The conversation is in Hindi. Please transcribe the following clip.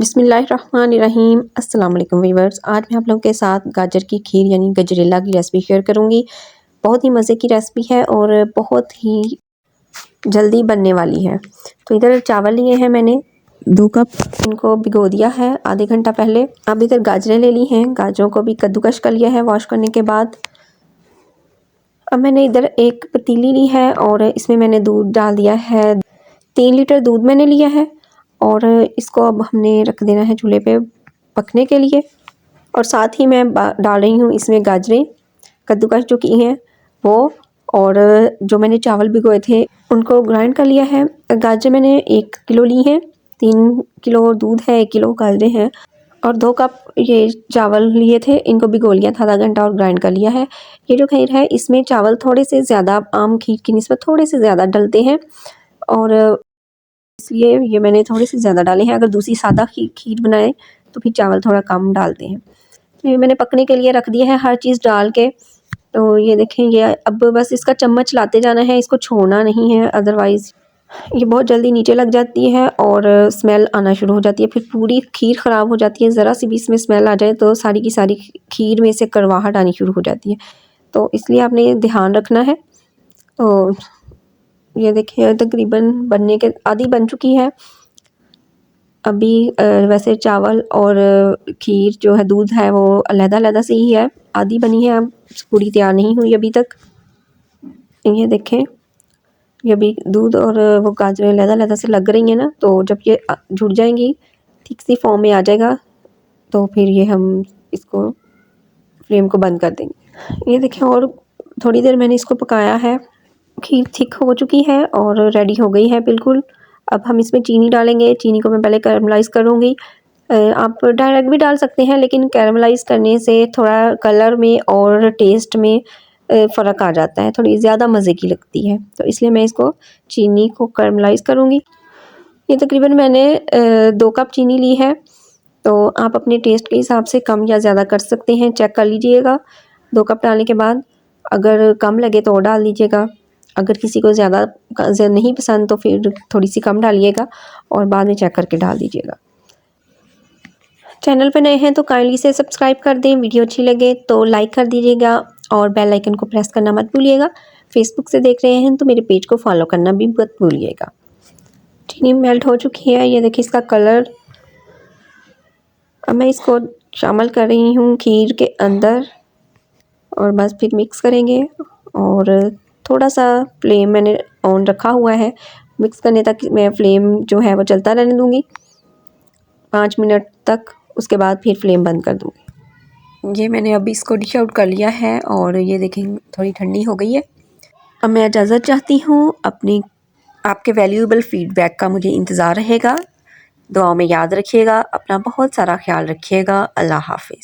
बिस्मिल्लाहिर्रहमानिर्रहीम अस्सलाम वालेकुम व्यूअर्स। आज मैं आप लोगों के साथ गाजर की खीर यानी गजरेला की रेसिपी शेयर करूंगी। बहुत ही मज़े की रेसिपी है और बहुत ही जल्दी बनने वाली है। तो इधर चावल लिए हैं मैंने 2 कप, इनको भिगो दिया है आधे घंटा पहले। अब इधर गाजरें ले ली हैं, गाजरों को भी कद्दूकश कर लिया है वॉश करने के बाद। अब मैंने इधर एक पतीली ली है और इसमें मैंने दूध डाल दिया है। 3 लीटर दूध मैंने लिया है और इसको अब हमने रख देना है चूल्हे पे पकने के लिए। और साथ ही मैं डाल रही हूँ इसमें गाजरें कद्दूकस जो की हैं वो, और जो मैंने चावल भिगोए थे उनको ग्राइंड कर लिया है। गाजरें मैंने 1 किलो ली हैं, 3 किलो दूध है, 1 किलो गाजरें हैं और 2 कप ये चावल लिए थे, इनको भिगो लिया था आधा घंटा और ग्राइंड कर लिया है। ये जो खीर है इसमें चावल थोड़े से ज़्यादा आम खीर की निस्बत थोड़े से ज़्यादा डलते हैं और इसलिए ये मैंने थोड़े से ज़्यादा डाले हैं। अगर दूसरी सादा खीर बनाएं तो फिर चावल थोड़ा कम डालते हैं। तो ये मैंने पकने के लिए रख दिया है हर चीज़ डाल के। तो ये देखें, ये अब बस इसका चम्मच लाते जाना है, इसको छोड़ना नहीं है, अदरवाइज़ ये बहुत जल्दी नीचे लग जाती है और स्मेल आना शुरू हो जाती है, फिर पूरी खीर ख़राब हो जाती है। ज़रा सी भी इसमें स्मेल आ जाए तो सारी की सारी खीर में से कड़वाहट आनी शुरू हो जाती है। तो इसलिए आपने ध्यान रखना है। तो ये देखिए तकरीबन बनने के आधी बन चुकी है। अभी वैसे चावल और खीर जो है दूध है वो अलग-अलग से ही है, आधी बनी है, अब पूरी तैयार नहीं हुई अभी तक। ये देखें, ये अभी दूध और वो गाजरें अलग-अलग से लग रही हैं ना, तो जब ये जुड़ जाएंगी, थिक सी फॉर्म में आ जाएगा तो फिर ये हम इसको फ्लेम को बंद कर देंगे। ये देखें, और थोड़ी देर मैंने इसको पकाया है, खीर थिक हो चुकी है और रेडी हो गई है बिल्कुल। अब हम इसमें चीनी डालेंगे। चीनी को मैं पहले कैरमलाइज़ करूँगी। आप डायरेक्ट भी डाल सकते हैं, लेकिन कैरमलाइज़ करने से थोड़ा कलर में और टेस्ट में फ़र्क आ जाता है, थोड़ी ज़्यादा मज़े की लगती है। तो इसलिए मैं इसको चीनी को कैरमलाइज़ करूँगी। ये तकरीबन मैंने 2 कप चीनी ली है, तो आप अपने टेस्ट के हिसाब से कम या ज़्यादा कर सकते हैं, चेक कर लीजिएगा 2 कप डालने के बाद। अगर कम लगे तो और डाल दीजिएगा, अगर किसी को ज़्यादा नहीं पसंद तो फिर थोड़ी सी कम डालिएगा और बाद में चेक करके डाल दीजिएगा। चैनल पे नए हैं तो काइंडली से सब्सक्राइब कर दें, वीडियो अच्छी लगे तो लाइक कर दीजिएगा और बेल आइकन को प्रेस करना मत भूलिएगा। फेसबुक से देख रहे हैं तो मेरे पेज को फॉलो करना भी मत भूलिएगा। चीनी मेल्ट हो चुकी है, ये देखिए इसका कलर। अब मैं इसको शामिल कर रही हूँ खीर के अंदर और बस फिर मिक्स करेंगे और थोड़ा सा फ्लेम मैंने ऑन रखा हुआ है, मिक्स करने तक मैं फ्लेम जो है वो चलता रहने दूँगी 5 मिनट तक, उसके बाद फिर फ्लेम बंद कर दूँगी। ये मैंने अभी इसको डिश आउट कर लिया है और ये देखें थोड़ी ठंडी हो गई है। अब मैं इजाज़त चाहती हूँ, आपके वैल्यूएबल फीडबैक का मुझे इंतज़ार रहेगा। दुआओं में याद रखिएगा, अपना बहुत सारा ख्याल रखिएगा। अल्लाह हाफ़िज़।